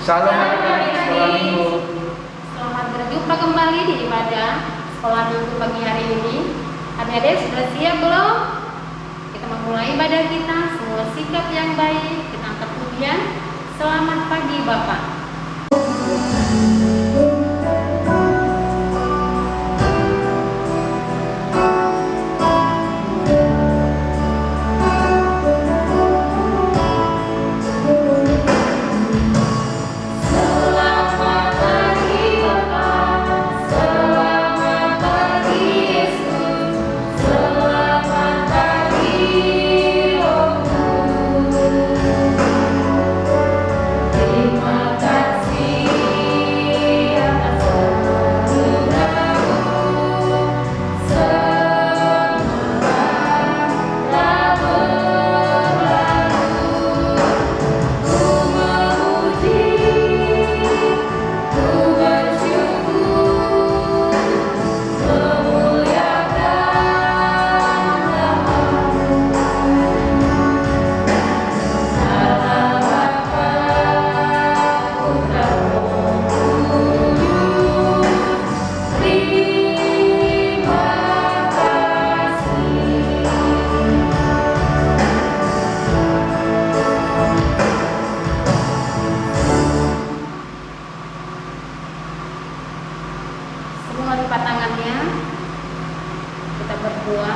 Salam adik-adik sekolah minggu. Selamat berjumpa kembali di ibadah sekolah minggu pagi hari ini. Adik-adik sudah siap belum? Kita memulai ibadah kita. Semua sikap yang baik kita angkat pujian. Selamat pagi Bapak. Semua lipat tangannya. Kita berdoa.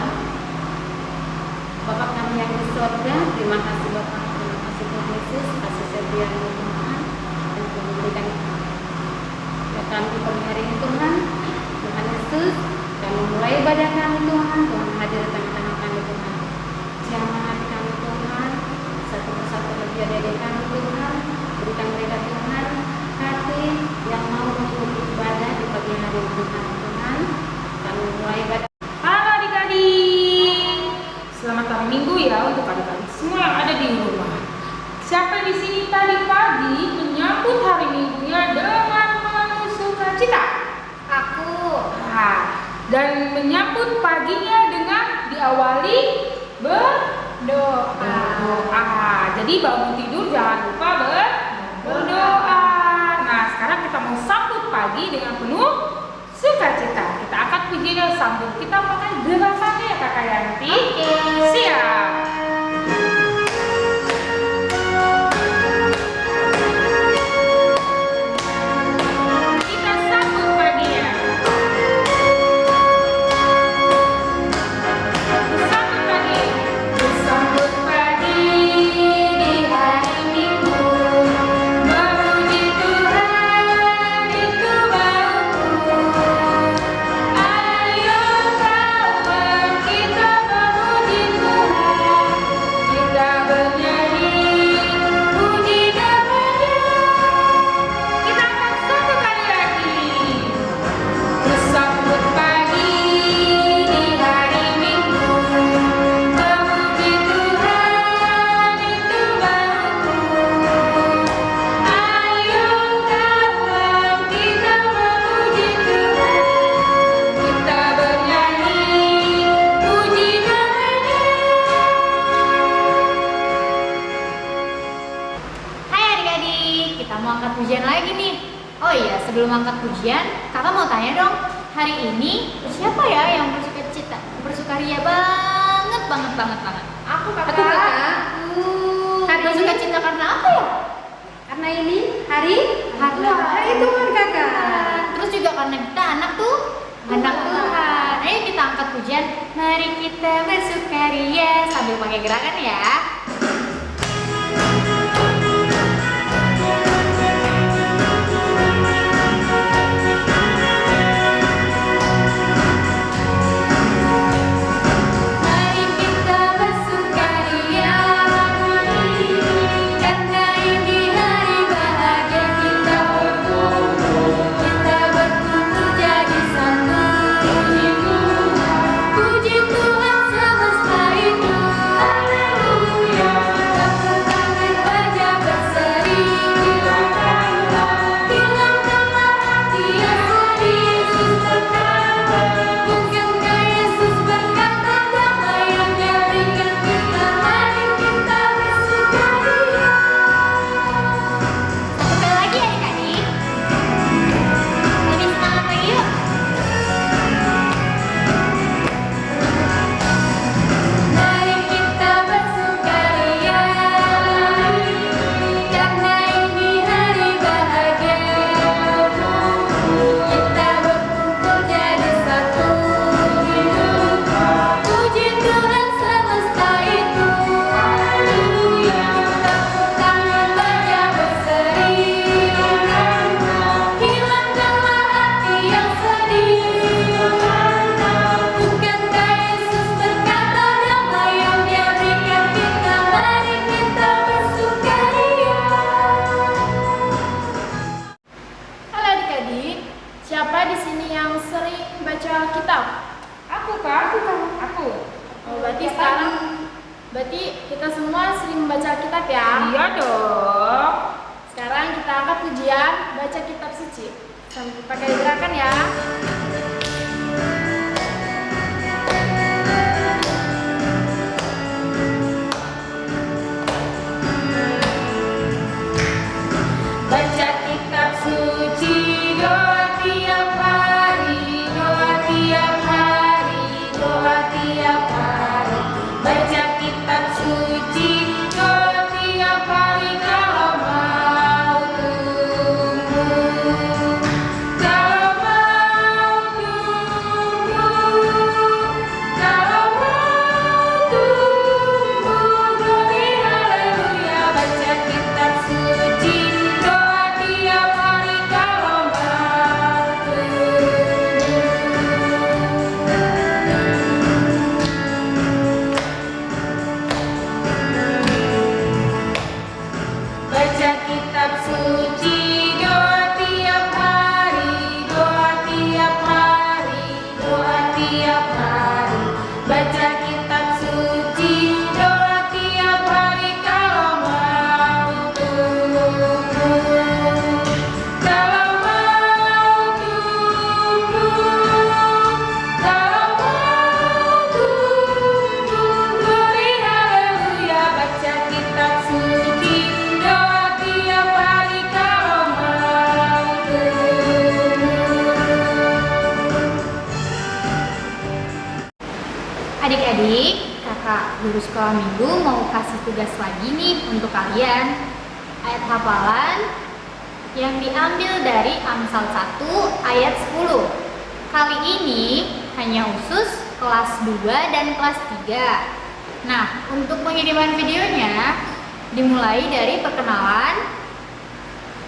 Bapak kami yang di surga, terima kasih Bapak, terima kasih Tuhan Yesus, kasih setiamu Tuhan, dan memberikan kami pagi hari ini Tuhan. Tuhan Yesus, kami memulai ibadah kami Tuhan, Tuhan hadir di tengah-tengah kami Tuhan. Jamah hati kami Tuhan, satu persatu lebih adik kami Tuhan, berikan mereka Tuhan hati yang mau mengikuti ibadah di pagi hari ini Tuhan. Kami mulai ibadah. Halo adik-adik, selamat hari Minggu ya untuk adik-adik semua yang ada di rumah. Siapa di sini tadi pagi menyambut hari Minggunya dengan penuh sukacita? Aku. Dan menyambut paginya dengan diawali berdoa. Jadi bangun tidur jangan lupa berdoa. Nah, sekarang kita mau sambut pagi dengan penuh sukacita. Kita angkat pujiannya sambil kita pakai gerakannya ya Kakak Yanti. Siap. Kita sambut paginya. Sambut pagi. Sambut pagi di hari Minggu. Memuji Tuhan itu bauku. Ayo kawan kita memuji Tuhan. Kita bernyanyi puji namanya. Kita akan satu kali lagi. Sambut pagi di hari Minggu. Memuji Tuhan itu bauku. Ayo kawan kita memuji Tuhan. Kita bernyanyi puji namanya. Hai adik-adik, kita mau angkat pujian lagi nih. Oh iya, sebelum angkat pujian, kakak mau tanya dong. Hari ini siapa ya yang bersukaria banget? Aku Kakak bersukacita karena apa ya? Karena ini hari Tuhan kakak. Terus juga karena kita anak Tuhan. Ayo kita angkat pujian. Mari kita bersukaria sambil pakai gerakan ya. Mari kita bersukaria karena ini hari bahagia kita berkumpul jadi satu. Puji Tuhan semesta itu, haleluya. pujian, baca kitab suci. Sambil pakai gerakan ya. Baca kitab suci, doa tiap hari, doa tiap hari, doa tiap hari. Baca kitab suci, doa tiap hari kalau mau tumbuh. Kalau mau tumbuh, kalau mau tumbuh, glory haleluya. Baca kitab suci, doa tiap hari kalau mau tumbuh. Baca kitab suci, doa tiap hari, doa tiap hari, doa tiap hari. Baca kitab suci, doa tiap hari kalau mau tumbuh. Kalau mau tumbuh, kalau mau tumbuh, glory haleluya. Baca kitab suci, doa tiap hari kalau mau tumbuh. Adik-adik, kakak guru sekolah minggu mau kasih tugas lagi nih untuk kalian. Ayat hafalan yang diambil dari Amsal 1 ayat 10. Kali ini hanya khusus kelas 2 dan kelas 3. Nah, untuk pengiriman videonya dimulai dari perkenalan,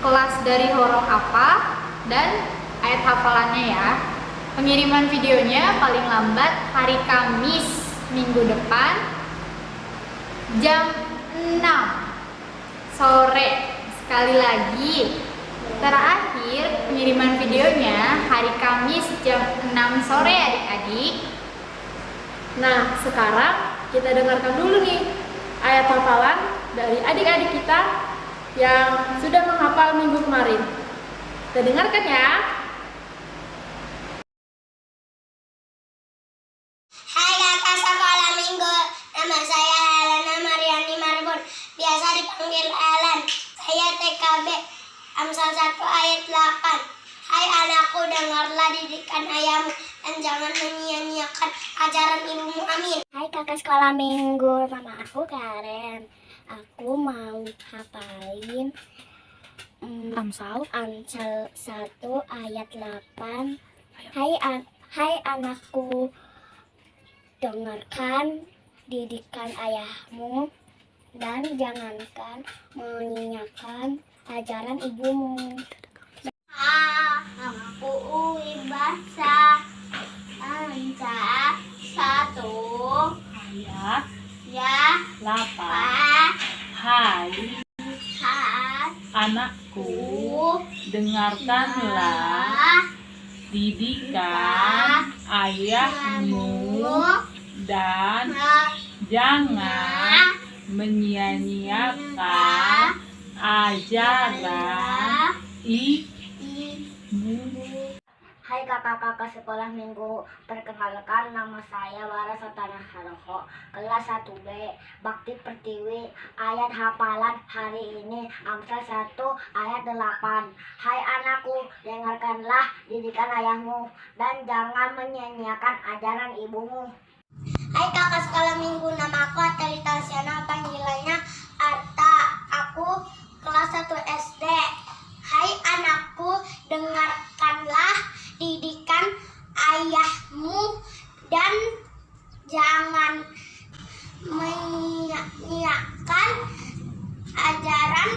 kelas dari huruf apa, dan ayat hafalannya ya. Pengiriman videonya paling lambat hari Kamis minggu depan jam 6 sore. Sekali lagi, terakhir pengiriman videonya hari Kamis jam 6 sore adik-adik. Nah, sekarang kita dengarkan dulu nih ayat hafalan dari adik-adik kita yang sudah menghafal minggu kemarin. Kita dengarkan ya. Hai kakak sekolah minggu, nama saya Helena Mariani Marbun, biasa dipanggil Ellen. Saya TKB Amsal 1 ayat 8. Hai anakku, dengarlah didikan ayahmu dan jangan menyia-nyiakan ajaran ibumu. Amin. Hai kakak sekolah minggu, nama aku Karen. Aku mau hafalin Amsal 1 ayat 8. Hai anakku, dengarkan didikan ayahmu dan jangankan menyanyikan ajaran ibumu. Aku bahasa Amsal 1 Ayat ya 8. Hai anakku, ku dengarkanlah didikan ayahmu dan jangan menyia-nyiakan ajaran ibumu. Hai kakak-kakak sekolah minggu, perkenalkan nama saya Wara Satana Haroho, kelas 1B, Bakti Pertiwi. Ayat hafalan hari ini Amsal 1 ayat 8. Hai anakku, dengarkanlah didikan ayahmu dan jangan menyia-nyiakan ajaran ibumu. Hai kakak sekolah minggu, nama aku Atalita Siana, panggilannya Arta. Aku kelas 1 SD. Hai anakku, dengarkanlah didikan ayahmu dan jangan menyia-nyiakan ajaran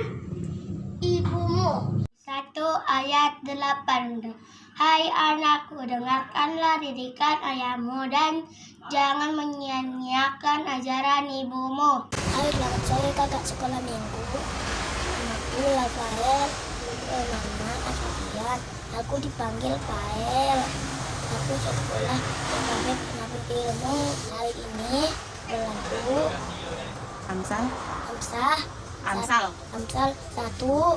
ibumu. 1 ayat 8. Hai anakku, dengarkanlah didikan ayahmu dan jangan menyia-nyiakan ajaran ibumu. Hai, selamat sore kakak sekolah minggu. Namaku Rafael, nama Asfian. Aku dipanggil Fael. Aku sekolah sebagai penampil ilmu. Hari ini berlaku Amsal Amsal Amsal Amsal 1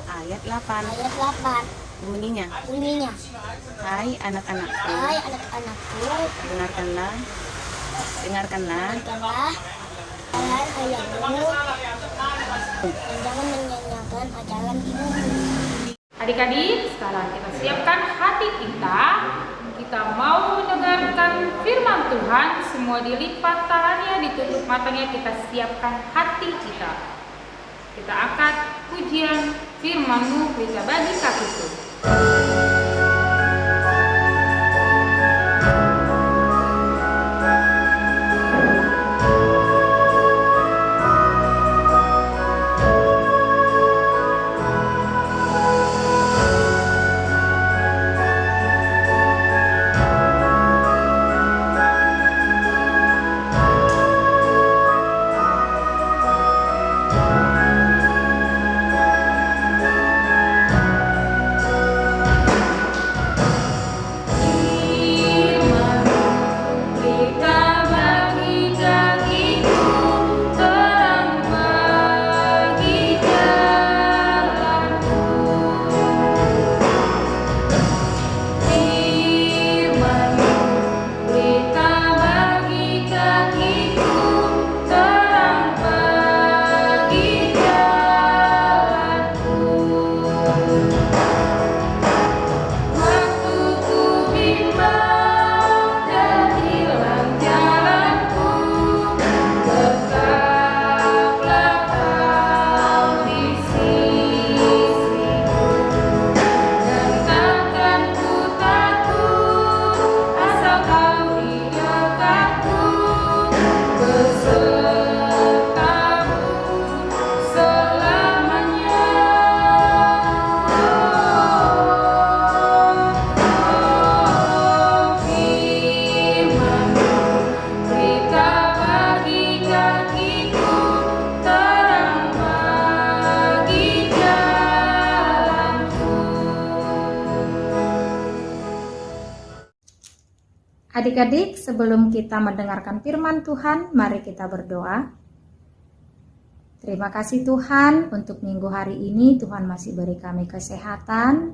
ayat 8. ayat 8. Bunyinya, Bunyinya, hai anak-anakku, hai anak-anakku, dengarkanlah dengarkanlah ajaran ayahmu dan jangan menyanyiakan ajaran ibumu. Adik-adik, sekarang kita siapkan hati kita. Kita mau mendengarkan firman Tuhan. Semua dilipat tangannya, ditutup matanya. Kita siapkan hati kita. Kita angkat pujian firman-Mu, kita bagi kakiku. Adik-adik, sebelum kita mendengarkan firman Tuhan, mari kita berdoa. Terima kasih Tuhan untuk minggu hari ini. Tuhan masih beri kami kesehatan.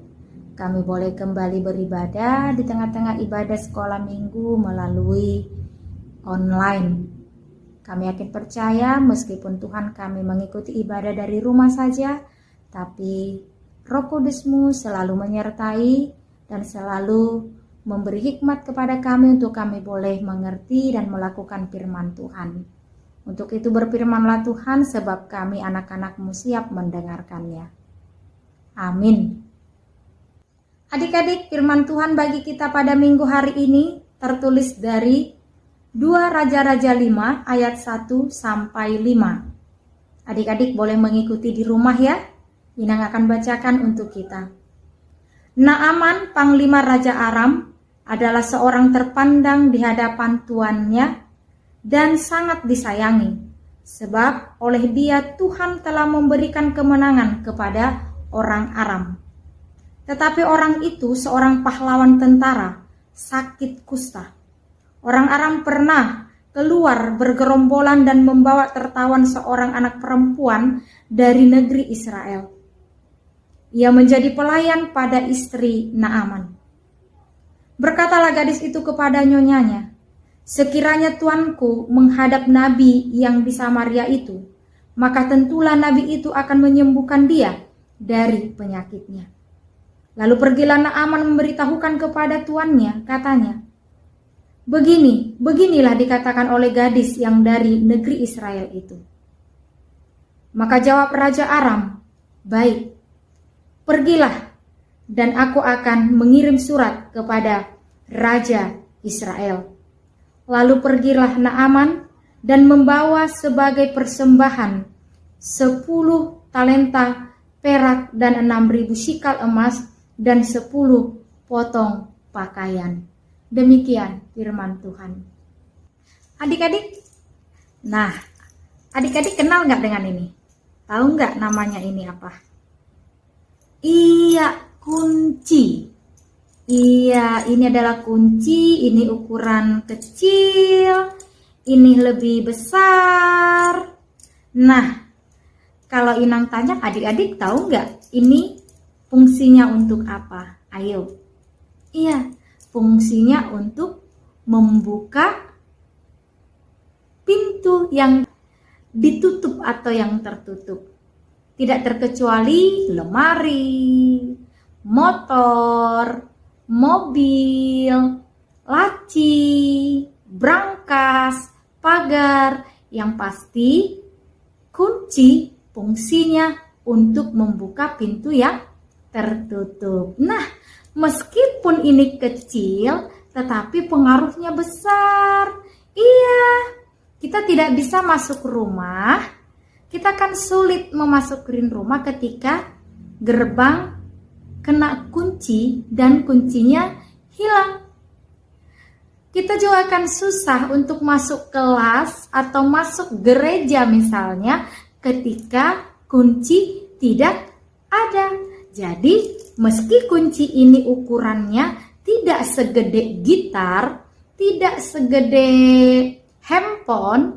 Kami boleh kembali beribadah di tengah-tengah ibadah sekolah minggu melalui online. Kami yakin percaya meskipun Tuhan kami mengikuti ibadah dari rumah saja, tapi Roh Kudus-Mu selalu menyertai dan selalu memberi hikmat kepada kami untuk kami boleh mengerti dan melakukan firman Tuhan. Untuk itu berfirmanlah Tuhan, sebab kami anak-anak-Mu siap mendengarkannya. Amin. Adik-adik, firman Tuhan bagi kita pada minggu hari ini tertulis dari 2 Raja-Raja 5 ayat 1 sampai 5. Adik-adik boleh mengikuti di rumah ya. Inang akan bacakan untuk kita. Naaman, panglima Raja Aram, adalah seorang terpandang di hadapan tuannya dan sangat disayangi, sebab oleh dia Tuhan telah memberikan kemenangan kepada orang Aram. Tetapi orang itu seorang pahlawan tentara, sakit kusta. Orang Aram pernah keluar bergerombolan dan membawa tertawan seorang anak perempuan dari negeri Israel. Ia menjadi pelayan pada istri Naaman. Berkatalah gadis itu kepada nyonyanya, sekiranya tuanku menghadap nabi yang di Samaria itu, maka tentulah nabi itu akan menyembuhkan dia dari penyakitnya. Lalu pergilah Naaman memberitahukan kepada tuannya, katanya, beginilah dikatakan oleh gadis yang dari negeri Israel itu. Maka jawab Raja Aram, baik, pergilah, dan aku akan mengirim surat kepada Raja Israel. Lalu pergilah Naaman dan membawa sebagai persembahan 10 talenta perak dan 6.000 sikal emas dan 10 potong pakaian. Demikian firman Tuhan. Adik-adik, adik-adik kenal nggak dengan ini? Tahu nggak namanya ini apa? Iya, kunci. Iya, ini adalah kunci. Ini ukuran kecil. Ini lebih besar. Nah, Kalau Inang tanya, adik-adik tahu nggak ini fungsinya untuk apa? Ayo. Iya, fungsinya untuk membuka pintu yang ditutup atau yang tertutup. Tidak terkecuali lemari, motor, mobil, laci, brankas, pagar. Yang pasti kunci fungsinya untuk membuka pintu yang tertutup. Nah, meskipun ini kecil, tetapi pengaruhnya besar. Iya, kita tidak bisa masuk rumah. Kita kan sulit memasuki rumah ketika gerbang kena kunci dan kuncinya hilang. Kita juga akan susah untuk masuk kelas atau masuk gereja misalnya ketika kunci tidak ada. Jadi, meski kunci ini ukurannya tidak segede gitar, tidak segede handphone,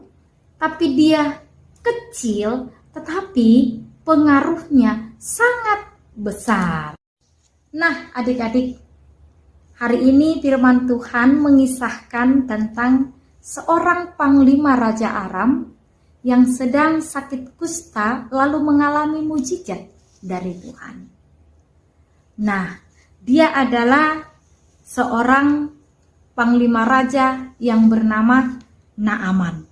tapi dia kecil, tetapi pengaruhnya sangat besar. Nah, adik-adik, hari ini firman Tuhan mengisahkan tentang seorang panglima Raja Aram yang sedang sakit kusta lalu mengalami mujizat dari Tuhan. Nah, dia adalah seorang panglima raja yang bernama Naaman.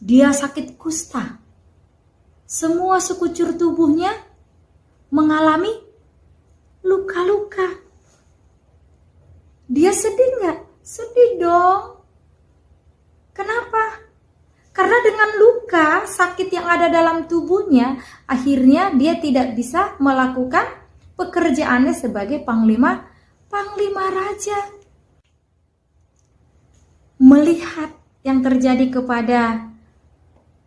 Dia sakit kusta. Semua sekucur tubuhnya mengalami luka-luka. Dia sedih nggak? Sedih dong. Kenapa? Karena dengan luka sakit yang ada dalam tubuhnya, akhirnya dia tidak bisa melakukan pekerjaannya sebagai panglima raja. Melihat yang terjadi kepada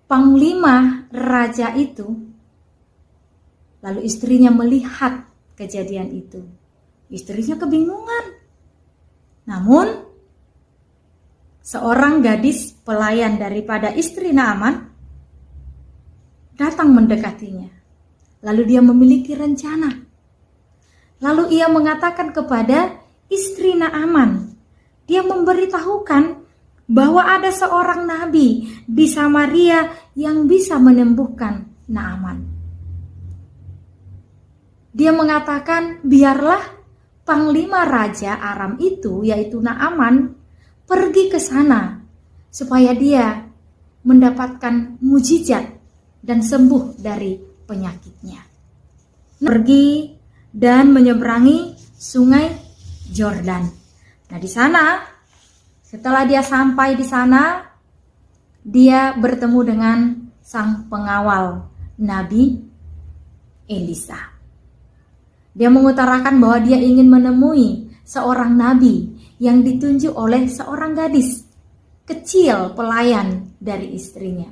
panglima raja itu, lalu istrinya melihat kejadian itu. Istrinya kebingungan. Namun, seorang gadis pelayan daripada istri Naaman datang mendekatinya. Lalu dia memiliki rencana. Lalu ia mengatakan kepada istri Naaman, dia memberitahukan bahwa ada seorang nabi di Samaria yang bisa menyembuhkan Naaman. Dia mengatakan, biarlah panglima raja Aram itu, yaitu Naaman, pergi ke sana supaya dia mendapatkan mujizat dan sembuh dari penyakitnya. Pergi dan menyeberangi sungai Yordan. Nah, di sana, setelah dia sampai di sana, dia bertemu dengan sang pengawal Nabi Elisa. Dia mengutarakan bahwa dia ingin menemui seorang nabi yang ditunjuk oleh seorang gadis kecil pelayan dari istrinya.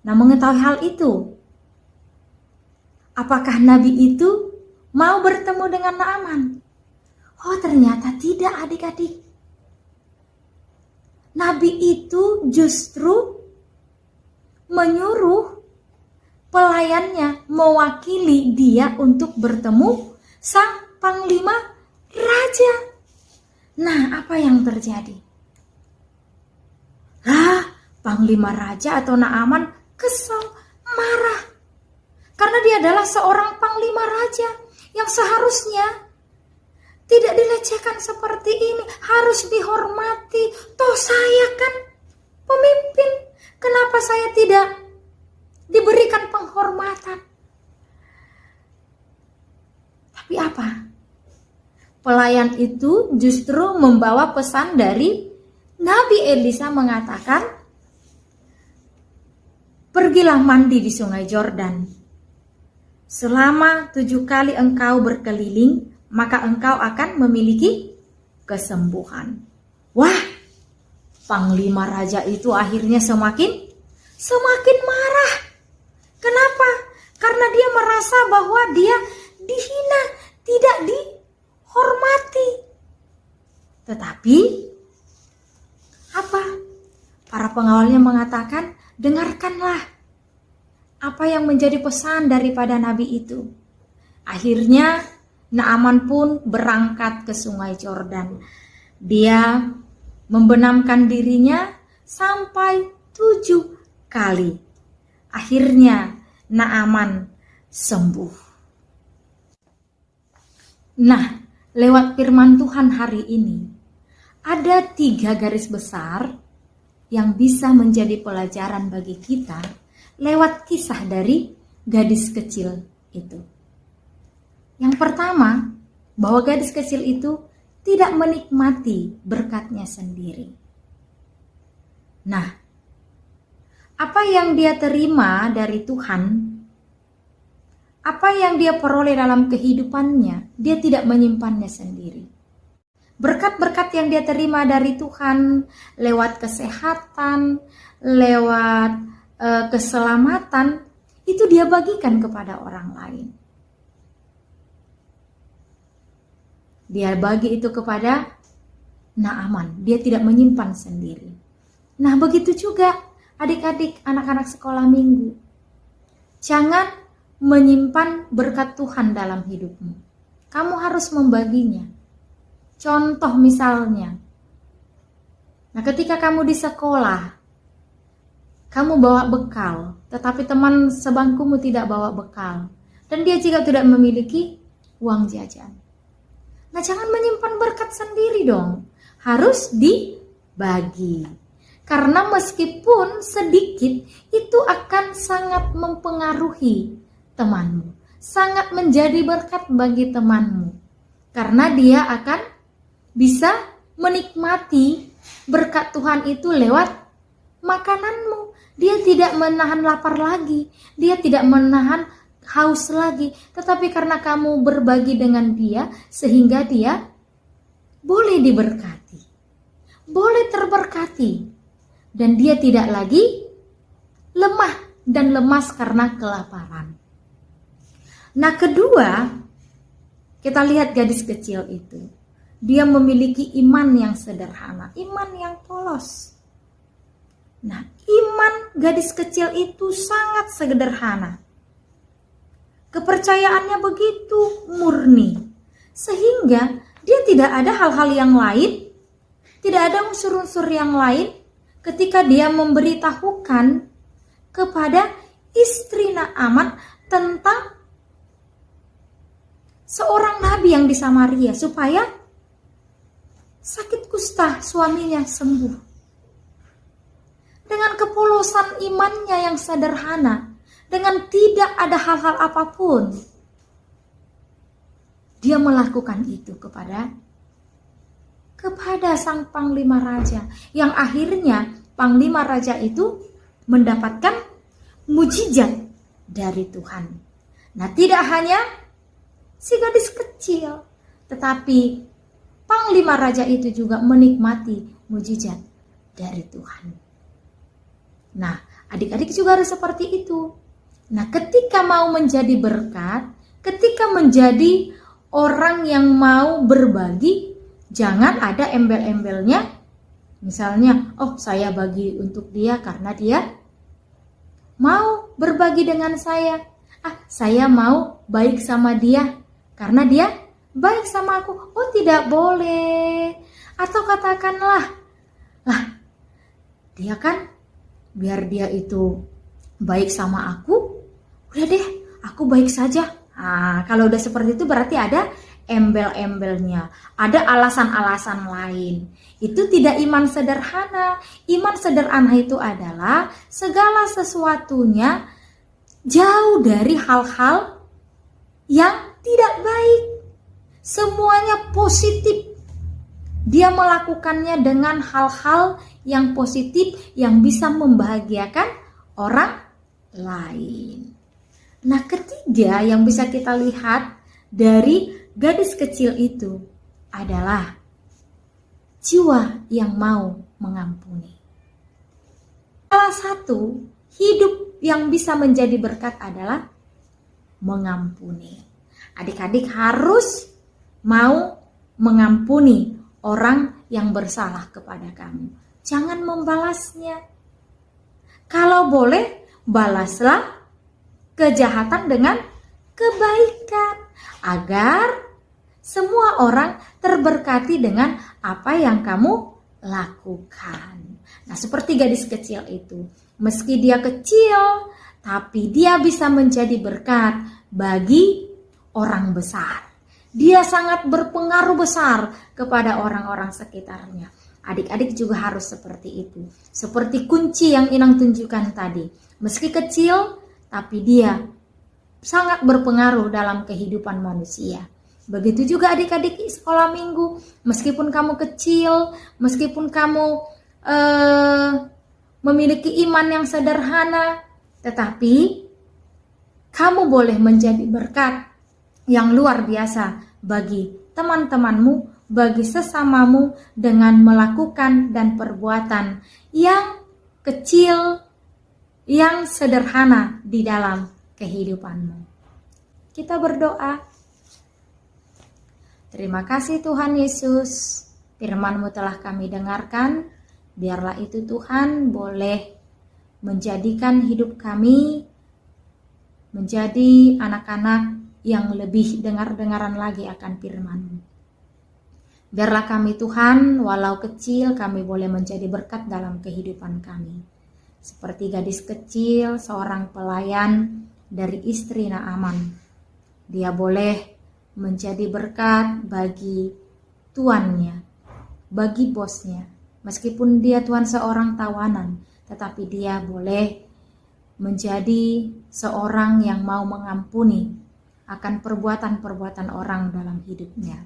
Nah, mengetahui hal itu, apakah nabi itu mau bertemu dengan Naaman? Oh, ternyata tidak, adik-adik. Nabi itu justru menyuruh pelayannya mewakili dia untuk bertemu sang panglima raja. Nah, apa yang terjadi? Panglima raja atau Naaman kesal, marah. Karena dia adalah seorang panglima raja yang seharusnya tidak dilecehkan seperti ini, harus dihormati. Toh saya kan pemimpin, kenapa saya tidak diberikan penghormatan? Tapi apa? Pelayan itu justru membawa pesan dari Nabi Elisa mengatakan, pergilah mandi di sungai Yordan. Selama 7 kali engkau berkeliling, maka engkau akan memiliki kesembuhan. Wah, panglima raja itu akhirnya semakin marah. Kenapa? Karena dia merasa bahwa dia dihina, tidak dihormati. Tetapi apa? Para pengawalnya mengatakan, dengarkanlah apa yang menjadi pesan daripada nabi itu. Akhirnya Naaman pun berangkat ke sungai Yordan. Dia membenamkan dirinya sampai 7 kali. Akhirnya Naaman sembuh. Nah, lewat firman Tuhan hari ini, ada 3 garis besar yang bisa menjadi pelajaran bagi kita lewat kisah dari gadis kecil itu. Yang pertama, bahwa gadis kecil itu tidak menikmati berkatnya sendiri. Nah, apa yang dia terima dari Tuhan, apa yang dia peroleh dalam kehidupannya, dia tidak menyimpannya sendiri. Berkat-berkat yang dia terima dari Tuhan lewat kesehatan, lewat keselamatan, itu dia bagikan kepada orang lain. Dia bagi itu kepada Naaman. Dia tidak menyimpan sendiri. Nah, begitu juga adik-adik anak-anak sekolah minggu. Jangan menyimpan berkat Tuhan dalam hidupmu. Kamu harus membaginya. Contoh misalnya, nah ketika kamu di sekolah, kamu bawa bekal, tetapi teman sebangkumu tidak bawa bekal, dan dia juga tidak memiliki uang jajan. Nah, jangan menyimpan berkat sendiri dong. Harus dibagi. Karena meskipun sedikit, itu akan sangat mempengaruhi temanmu. Sangat menjadi berkat bagi temanmu. Karena dia akan bisa menikmati berkat Tuhan itu lewat makananmu. Dia tidak menahan lapar lagi. Dia tidak menahan haus lagi, tetapi karena kamu berbagi dengan dia, sehingga dia boleh diberkati, boleh terberkati, dan dia tidak lagi lemah dan lemas karena kelaparan. Nah, kedua, kita lihat gadis kecil itu, dia memiliki iman yang sederhana, iman yang polos. Nah, iman gadis kecil itu sangat sederhana. Kepercayaannya begitu murni, sehingga dia tidak ada hal-hal yang lain, tidak ada unsur-unsur yang lain ketika dia memberitahukan kepada istri Naaman tentang seorang nabi yang di Samaria supaya sakit kusta suaminya sembuh. Dengan kepolosan imannya yang sederhana, dengan tidak ada hal-hal apapun, dia melakukan itu kepada sang panglima raja, yang akhirnya panglima raja itu mendapatkan mujizat dari Tuhan. Nah, tidak hanya si gadis kecil, tetapi panglima raja itu juga menikmati mujizat dari Tuhan. Nah, adik-adik juga harus seperti itu. Nah, ketika mau menjadi berkat, ketika menjadi orang yang mau berbagi, jangan ada embel-embelnya. Misalnya, oh saya bagi untuk dia karena dia mau berbagi dengan saya. Saya mau baik sama dia karena dia baik sama aku. Oh, tidak boleh. Atau katakanlah, dia kan biar dia itu baik sama aku, udah deh, aku baik saja. Nah, kalau udah seperti itu berarti ada embel-embelnya, ada alasan-alasan lain. Itu tidak iman sederhana. Iman sederhana itu adalah segala sesuatunya jauh dari hal-hal yang tidak baik. Semuanya positif. Dia melakukannya dengan hal-hal yang positif yang bisa membahagiakan orang lain. Nah, ketiga yang bisa kita lihat dari gadis kecil itu adalah jiwa yang mau mengampuni. Salah satu hidup yang bisa menjadi berkat adalah mengampuni. Adik-adik harus mau mengampuni orang yang bersalah kepada kamu. Jangan membalasnya. Kalau boleh, balaslah kejahatan dengan kebaikan, agar semua orang terberkati dengan apa yang kamu lakukan. Nah, seperti gadis kecil itu, meski dia kecil, tapi dia bisa menjadi berkat bagi orang besar. Dia sangat berpengaruh besar kepada orang-orang sekitarnya. Adik-adik juga harus seperti itu. Seperti kunci yang Inang tunjukkan tadi. Meski kecil, tapi dia sangat berpengaruh dalam kehidupan manusia. Begitu juga adik-adik sekolah minggu. Meskipun kamu kecil, meskipun kamu memiliki iman yang sederhana, tetapi kamu boleh menjadi berkat yang luar biasa bagi teman-temanmu, bagi sesamamu dengan melakukan dan perbuatan yang kecil, yang sederhana di dalam kehidupanmu. Kita berdoa. Terima kasih Tuhan Yesus, firman-Mu telah kami dengarkan. Biarlah itu Tuhan boleh menjadikan hidup kami menjadi anak-anak yang lebih dengar-dengaran lagi akan firman-Mu. Biarlah kami Tuhan, walau kecil, kami boleh menjadi berkat dalam kehidupan kami. Seperti gadis kecil, seorang pelayan dari istri Naaman. Dia boleh menjadi berkat bagi tuannya, bagi bosnya. Meskipun dia tuan seorang tawanan, tetapi dia boleh menjadi seorang yang mau mengampuni akan perbuatan-perbuatan orang dalam hidupnya.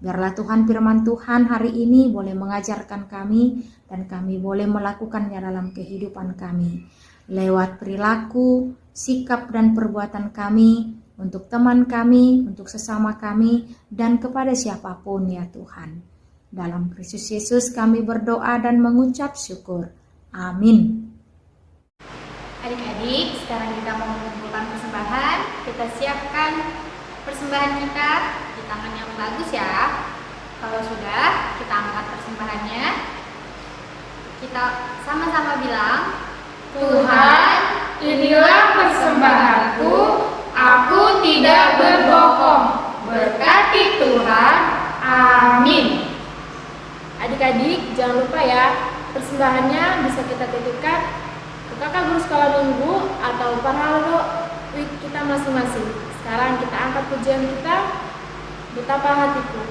Biarlah Tuhan firman Tuhan hari ini boleh mengajarkan kami dan kami boleh melakukannya dalam kehidupan kami. Lewat perilaku, sikap dan perbuatan kami untuk teman kami, untuk sesama kami, dan kepada siapapun ya Tuhan. Dalam Kristus Yesus kami berdoa dan mengucap syukur. Amin. Adik-adik, sekarang kita mau mengumpulkan persembahan. Kita siapkan persembahan kita di tangan yang bagus ya. Kalau sudah, kita angkat persembahannya. Kita sama-sama bilang, Tuhan, inilah persembahanku, aku tidak berbohong. Berkati Tuhan, amin. Adik-adik, jangan lupa ya, persembahannya bisa kita titipkan ke kakak guru sekolah minggu atau paralelo week kita masing-masing. Sekarang kita angkat pujian kita, Betapa Hatiku.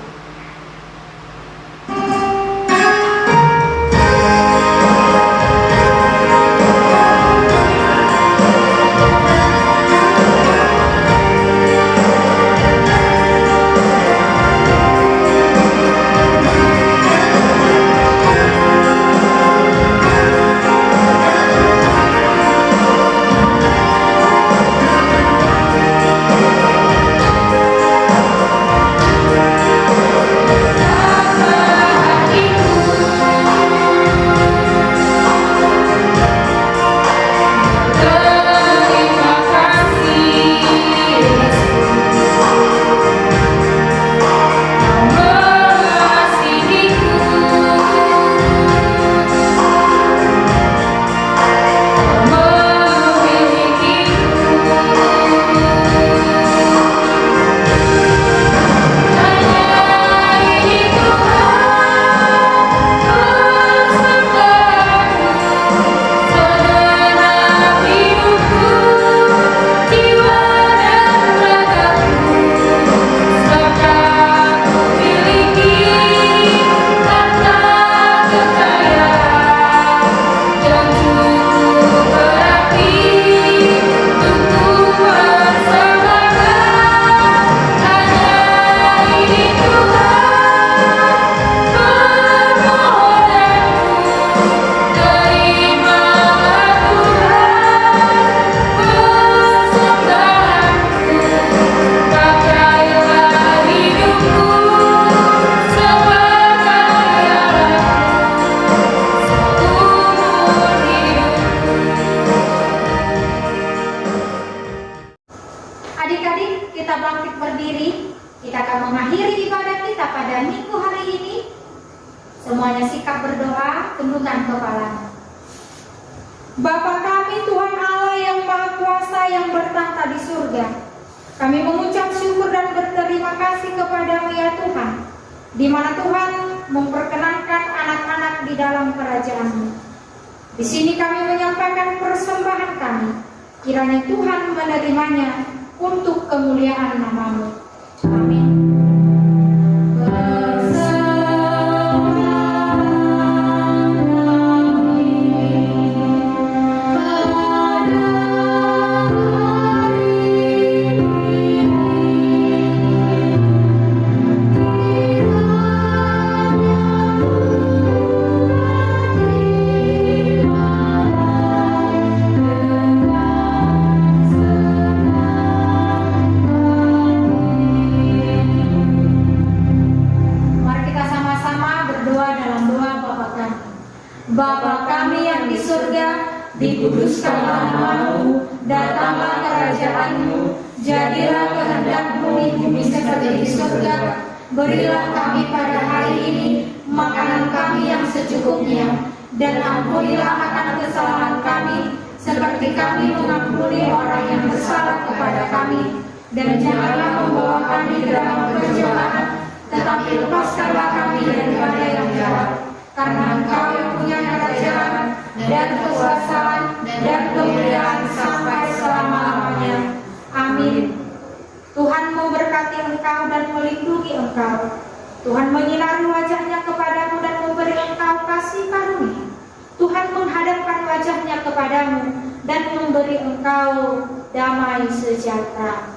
Adik-adik, kita bangkit berdiri. Kita akan mengakhiri ibadah kita pada minggu hari ini. Semuanya sikap berdoa, tundukkan kepala. Bapa kami Tuhan Allah yang Maha Kuasa yang bertahta di surga. Kami mengucap syukur dan berterima kasih kepada-Mu ya Tuhan, di mana Tuhan memperkenankan anak-anak di dalam kerajaan-Mu. Di sini kami menyampaikan persembahan kami, kiranya Tuhan menerimanya untuk kemuliaan nama-Mu. Amin. Bapa kami yang di surga, dikuduskanlah nama-Mu, datanglah kerajaan-Mu, jadilah kehendak-Mu di bumi seperti di surga. Berilah kami pada hari ini makanan kami yang secukupnya, dan ampunilah akan kesalahan kami, seperti kami mengampuni orang yang bersalah kepada kami. Dan janganlah membawa kami ke dalam pencobaan, tetapi lepaskanlah kami daripada yang jahat. Karena Engkau yang punya kerajaan dan kekuasaan dan kemuliaan sampai selama-lamanya. Amin. Tuhan memberkati engkau dan melindungi engkau. Tuhan menyinari wajahnya kepadamu dan memberi engkau kasih karunia. Tuhan menghadapkan wajahnya kepadamu dan memberi engkau damai sejahtera.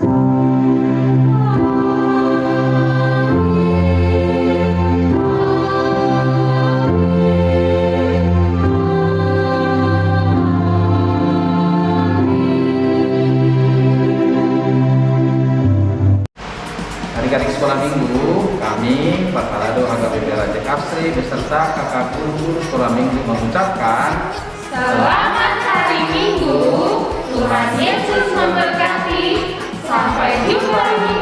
Adik-adik sekolah minggu, kami Pak Parado HKBP Raja Kasri beserta kakak guru sekolah minggu mengucapkan Selamat hari Minggu, Tuhan Yesus memberkati. Sampai jumpa di